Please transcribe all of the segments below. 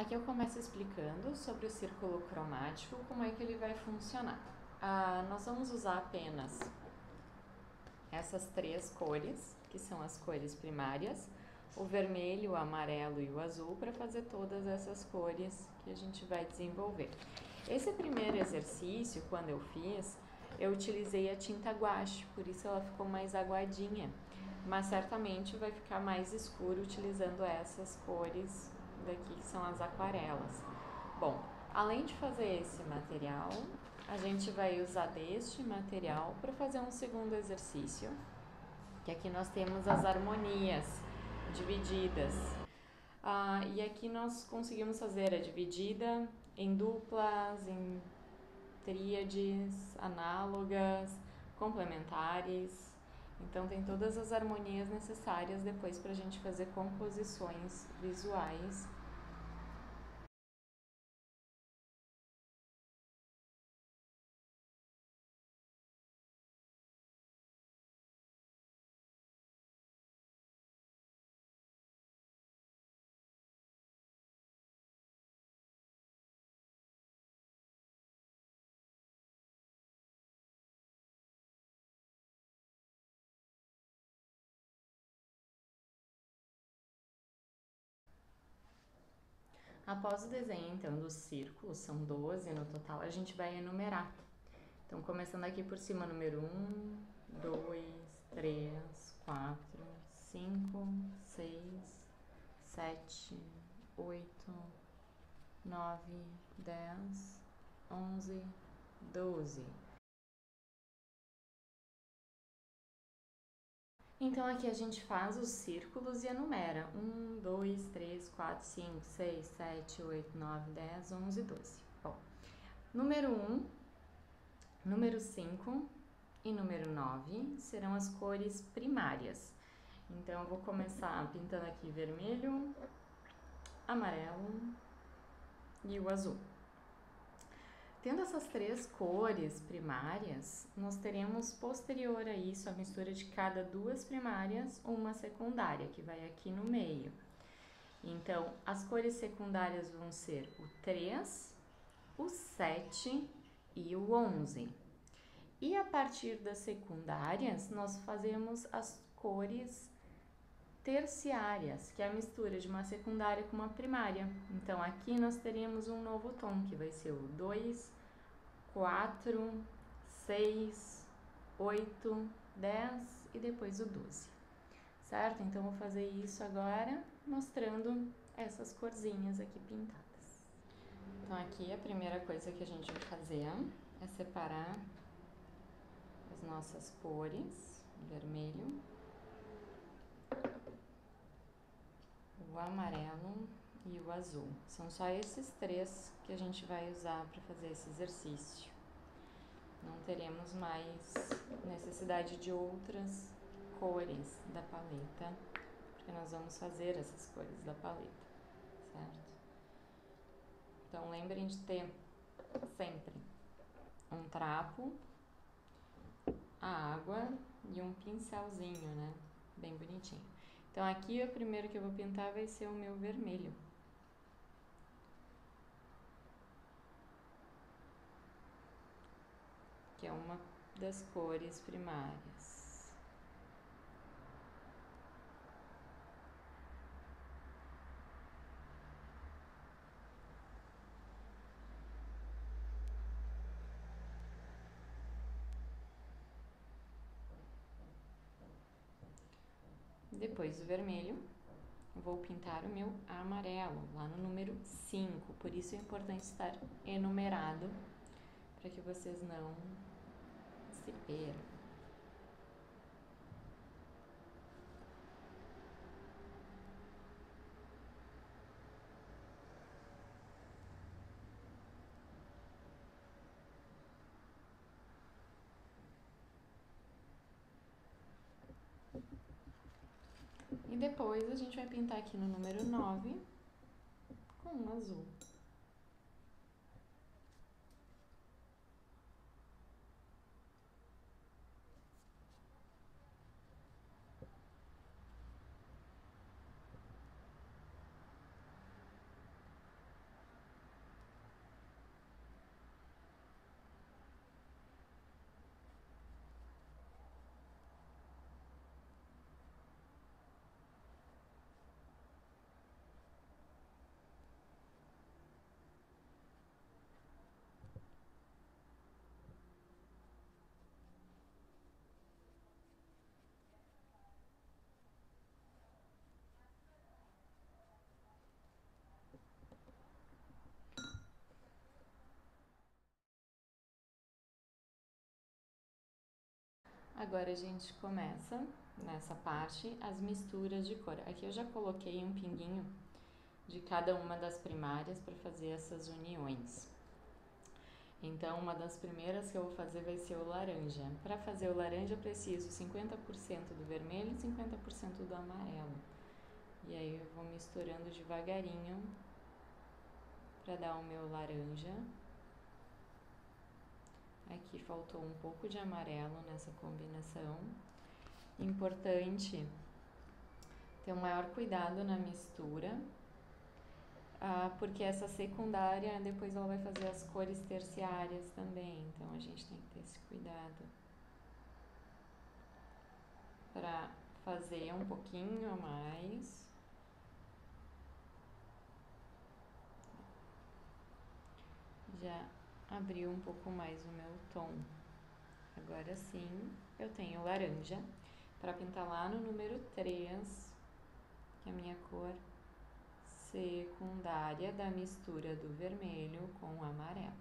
Aqui eu começo explicando sobre o círculo cromático, como é que ele vai funcionar. Nós vamos usar apenas essas três cores, que são as cores primárias, o vermelho, o amarelo e o azul, para fazer todas essas cores que a gente vai desenvolver. Esse primeiro exercício, quando eu fiz, eu utilizei a tinta guache, por isso ela ficou mais aguadinha, mas certamente vai ficar mais escuro utilizando essas cores daqui, que são as aquarelas. Bom, além de fazer esse material, a gente vai usar deste material para fazer um segundo exercício, que aqui nós temos as harmonias divididas. E aqui nós conseguimos fazer a dividida em duplas, em tríades, análogas, complementares. Então tem todas as harmonias necessárias depois para a gente fazer composições visuais. Após o desenho, então, dos círculos, são 12 no total, a gente vai enumerar. Então, começando aqui por cima, número 1, 2, 3, 4, 5, 6, 7, 8, 9, 10, 11, 12. Então, aqui a gente faz os círculos e enumera. 1, 2, 3, 4, 5, 6, 7, 8, 9, 10, 11, 12. Bom, número 1, número 5 e número 9 serão as cores primárias. Então, eu vou começar pintando aqui vermelho, amarelo e o azul. Tendo essas três cores primárias, nós teremos posterior a isso a mistura de cada duas primárias, uma secundária, que vai aqui no meio. Então, as cores secundárias vão ser o 3, o 7 e o 11. E a partir das secundárias, nós fazemos as cores terciárias, que é a mistura de uma secundária com uma primária. Então, aqui nós teríamos um novo tom, que vai ser o 2, 4, 6, 8, 10 e depois o 12. Certo? Então, vou fazer isso agora, mostrando essas corzinhas aqui pintadas. Então, aqui a primeira coisa que a gente vai fazer é separar as nossas cores, o vermelho, o amarelo e o azul. São só esses três que a gente vai usar para fazer esse exercício. Não teremos mais necessidade de outras cores da paleta, porque nós vamos fazer essas cores da paleta, certo? Então, lembrem de ter sempre um trapo, a água e um pincelzinho, né? Bem bonitinho. Então, aqui o primeiro que eu vou pintar vai ser o meu vermelho. Que é uma das cores primárias. Depois do vermelho, vou pintar o meu amarelo, lá no número 5. Por isso é importante estar enumerado, para que vocês não se percam. E depois a gente vai pintar aqui no número 9 com um azul. Agora a gente começa, nessa parte, as misturas de cor. Aqui eu já coloquei um pinguinho de cada uma das primárias para fazer essas uniões. Então, uma das primeiras que eu vou fazer vai ser o laranja. Para fazer o laranja, eu preciso 50% do vermelho e 50% do amarelo. E aí eu vou misturando devagarinho para dar o meu laranja. Aqui faltou um pouco de amarelo nessa combinação. Importante ter um maior cuidado na mistura, porque essa secundária depois ela vai fazer as cores terciárias também, então a gente tem que ter esse cuidado para fazer um pouquinho a mais. Já abriu um pouco mais o meu tom. Agora sim, eu tenho laranja para pintar lá no número 3, que é a minha cor secundária da mistura do vermelho com o amarelo.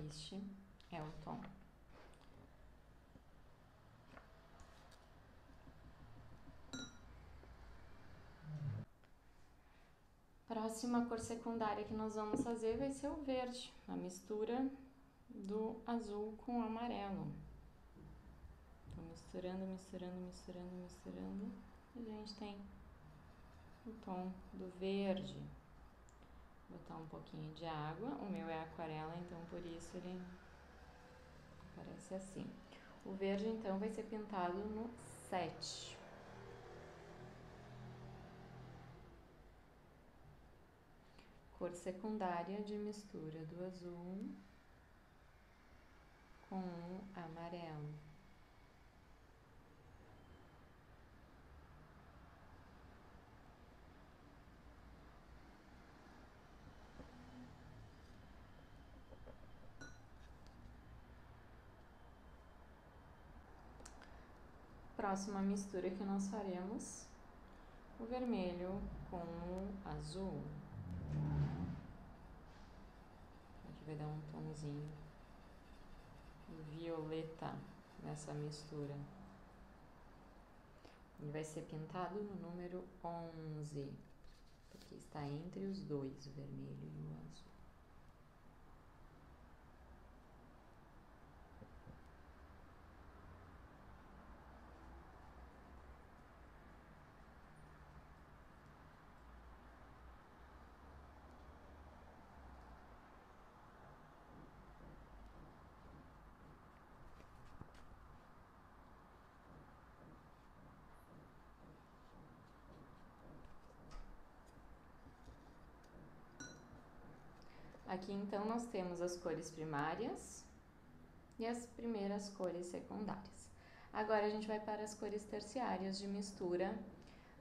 Este é o tom. Próxima cor secundária que nós vamos fazer vai ser o verde, a mistura do azul com o amarelo. Então, misturando, misturando, misturando, misturando, a gente tem o tom do verde. Vou botar um pouquinho de água, o meu é aquarela, então por isso ele aparece assim. O verde então vai ser pintado no 7. Cor secundária de mistura do azul com o amarelo. Próxima mistura que nós faremos, o vermelho com o azul. Aqui vai dar um tomzinho violeta nessa mistura. E vai ser pintado no número 11, porque está entre os dois, o vermelho e o azul. Aqui então nós temos as cores primárias e as primeiras cores secundárias. Agora a gente vai para as cores terciárias de mistura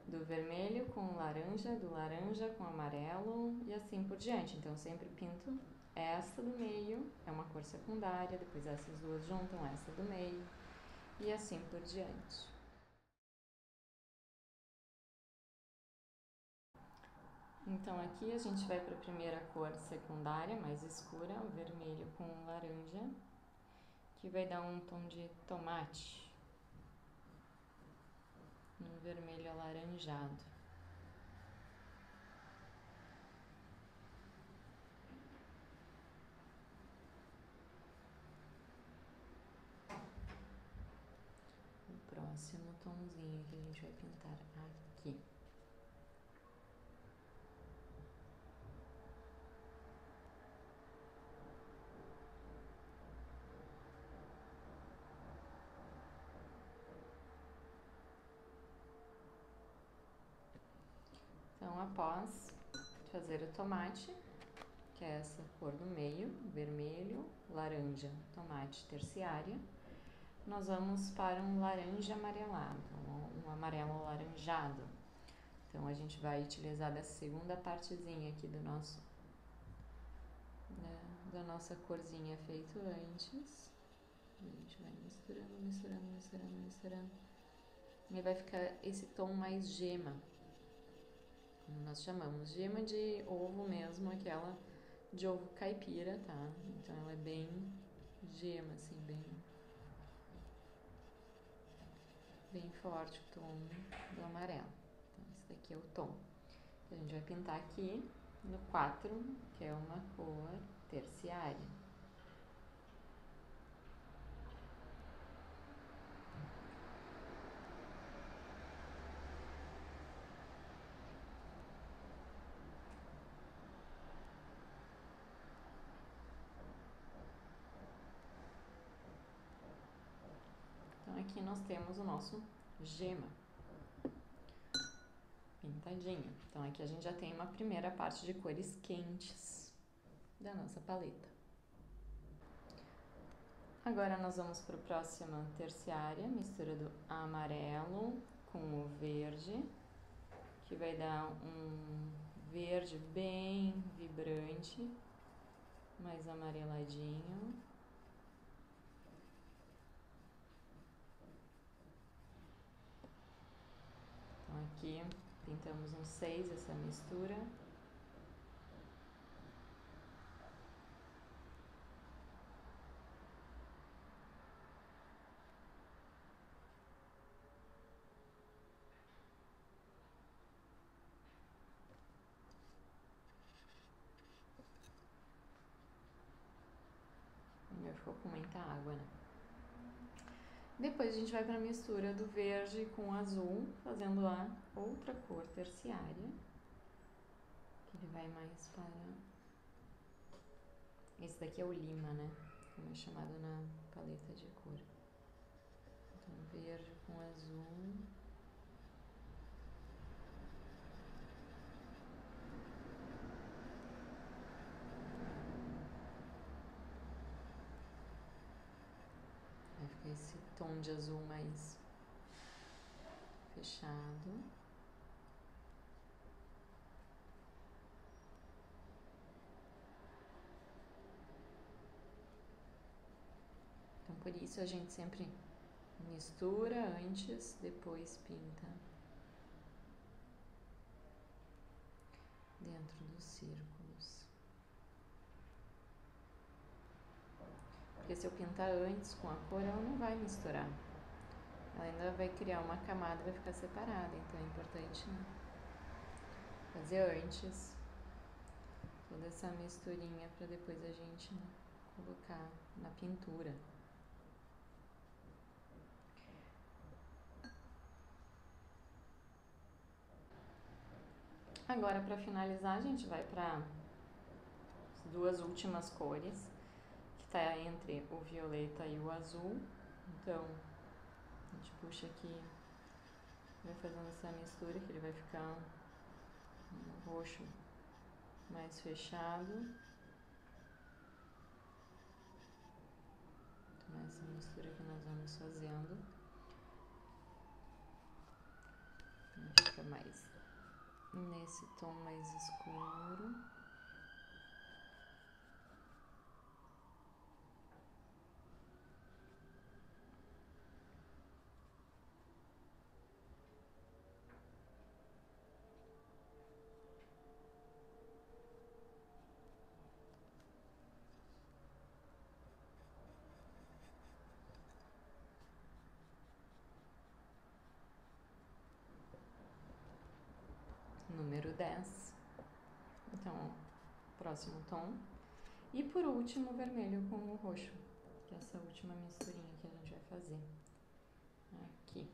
do vermelho com o laranja, do laranja com amarelo e assim por diante. Então eu sempre pinto esta do meio, é uma cor secundária, depois essas duas juntam essa do meio e assim por diante. Então aqui a gente vai para a primeira cor secundária, mais escura, o vermelho com o laranja, que vai dar um tom de tomate, um vermelho alaranjado. O próximo tomzinho que a gente vai pintar aqui. Então, após fazer o tomate, que é essa cor do meio, vermelho, laranja, tomate terciária, nós vamos para um laranja amarelado, um amarelo alaranjado. Então, a gente vai utilizar dessa segunda partezinha aqui do nosso, da nossa corzinha feito antes. A gente vai misturando, misturando, misturando, misturando. E vai ficar esse tom mais gema, como nós chamamos, gema de ovo mesmo, aquela de ovo caipira, tá? Então ela é bem gema, assim, bem forte o tom do amarelo. Então esse daqui é o tom. A gente vai pintar aqui no 4, que é uma cor terciária. Então aqui nós temos o nosso gema pintadinho. Então aqui a gente já tem uma primeira parte de cores quentes da nossa paleta. Agora nós vamos para a próxima terciária, mistura do amarelo com o verde, que vai dar um verde bem vibrante, mais amareladinho. Então aqui pintamos um 6 essa mistura. Ficou com muita água, né? Depois a gente vai para a mistura do verde com o azul, fazendo a outra cor terciária, que ele vai mais para... Esse daqui é o lima, né? Como é chamado na paleta de cor. Então, verde com azul. Vai ficar esse tom de azul mais fechado. Então, por isso a gente sempre mistura antes, depois pinta dentro dos círculos. Porque se eu pintar antes com a cor, ela não vai misturar. Ela ainda vai criar uma camada e vai ficar separada. Então é importante, né, fazer antes toda essa misturinha para depois a gente, né, colocar na pintura. Agora, para finalizar, a gente vai para as duas últimas cores, que está entre o violeta e o azul. Então, a gente puxa aqui, vai fazendo essa mistura, que ele vai ficar um roxo mais fechado. Então, essa mistura que nós vamos fazendo. Fica mais nesse tom mais escuro. Número 10. Então, próximo tom. E por último, o vermelho com o roxo, que é essa última misturinha que a gente vai fazer aqui.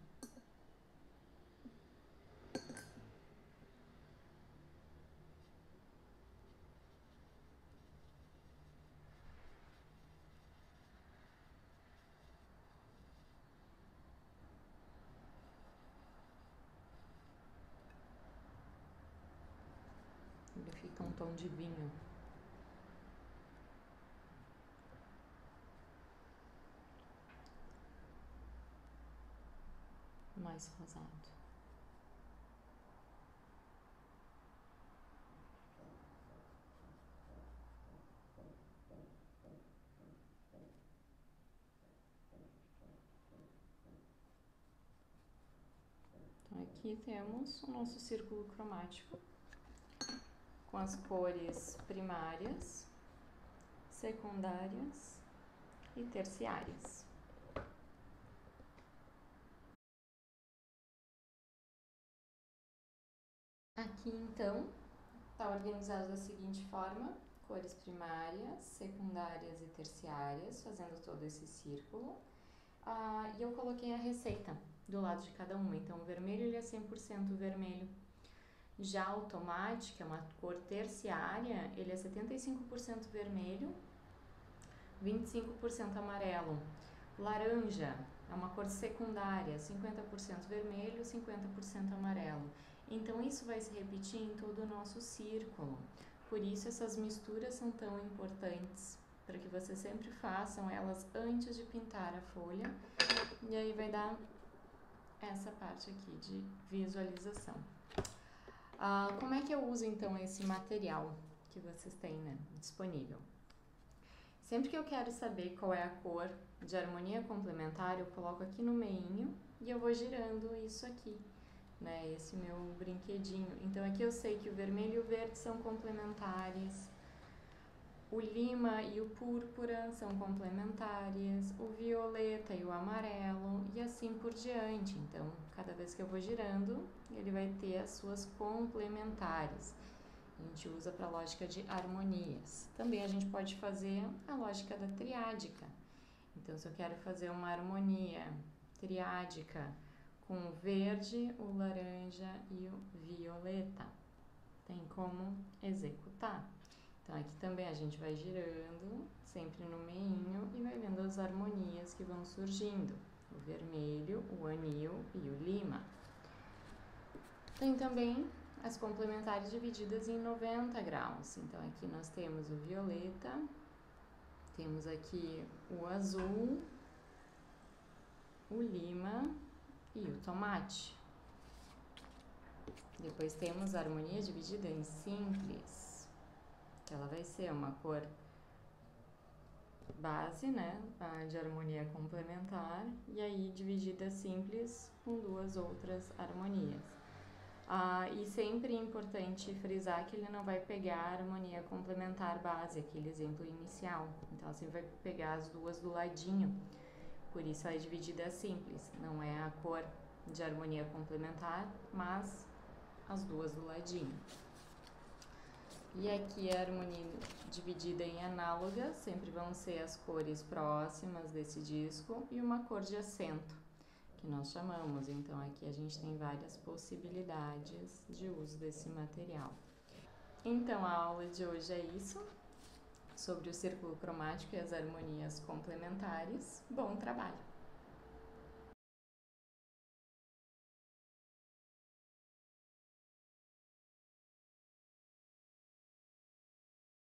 Ele fica um tom de vinho. Mais rosado. aqui temos o nosso círculo cromático com as cores primárias, secundárias e terciárias. Aqui então está organizado da seguinte forma: cores primárias, secundárias e terciárias, fazendo todo esse círculo. E eu coloquei a receita do lado de cada uma. Então, o vermelho ele é 100% vermelho. Já o tomate, que é uma cor terciária, ele é 75% vermelho, 25% amarelo. Laranja é uma cor secundária, 50% vermelho, 50% amarelo. Então, isso vai se repetir em todo o nosso círculo. Por isso, essas misturas são tão importantes, para que vocês sempre façam elas antes de pintar a folha. E aí vai dar essa parte aqui de visualização. Como é que eu uso, então, esse material que vocês têm, né, disponível? Sempre que eu quero saber qual é a cor de harmonia complementar, eu coloco aqui no meinho e eu vou girando isso aqui, né, esse meu brinquedinho. Então aqui eu sei que o vermelho e o verde são complementares, o lima e o púrpura são complementares, o violeta e o amarelo e assim por diante. Então, cada vez que eu vou girando, ele vai ter as suas complementares. A gente usa para a lógica de harmonias. Também a gente pode fazer a lógica da triádica. Então, se eu quero fazer uma harmonia triádica com o verde, o laranja e o violeta, tem como executar. Então, aqui também a gente vai girando, sempre no meinho, e vai vendo as harmonias que vão surgindo. O vermelho, o anil e o lima. Tem também as complementares divididas em 90 graus. Então, aqui nós temos o violeta, temos aqui o azul, o lima e o tomate. Depois temos a harmonia dividida em simples, que ela vai ser uma cor base, né, de harmonia complementar, e aí dividida simples com duas outras harmonias. E sempre é importante frisar que ele não vai pegar a harmonia complementar base, aquele exemplo inicial. Então, assim, vai pegar as duas do ladinho. Por isso, ela é dividida simples. Não é a cor de harmonia complementar, mas as duas do ladinho. E aqui a harmonia dividida em análogas, sempre vão ser as cores próximas desse disco e uma cor de acento, que nós chamamos. Então, aqui a gente tem várias possibilidades de uso desse material. Então, a aula de hoje é isso, sobre o círculo cromático e as harmonias complementares. Bom trabalho!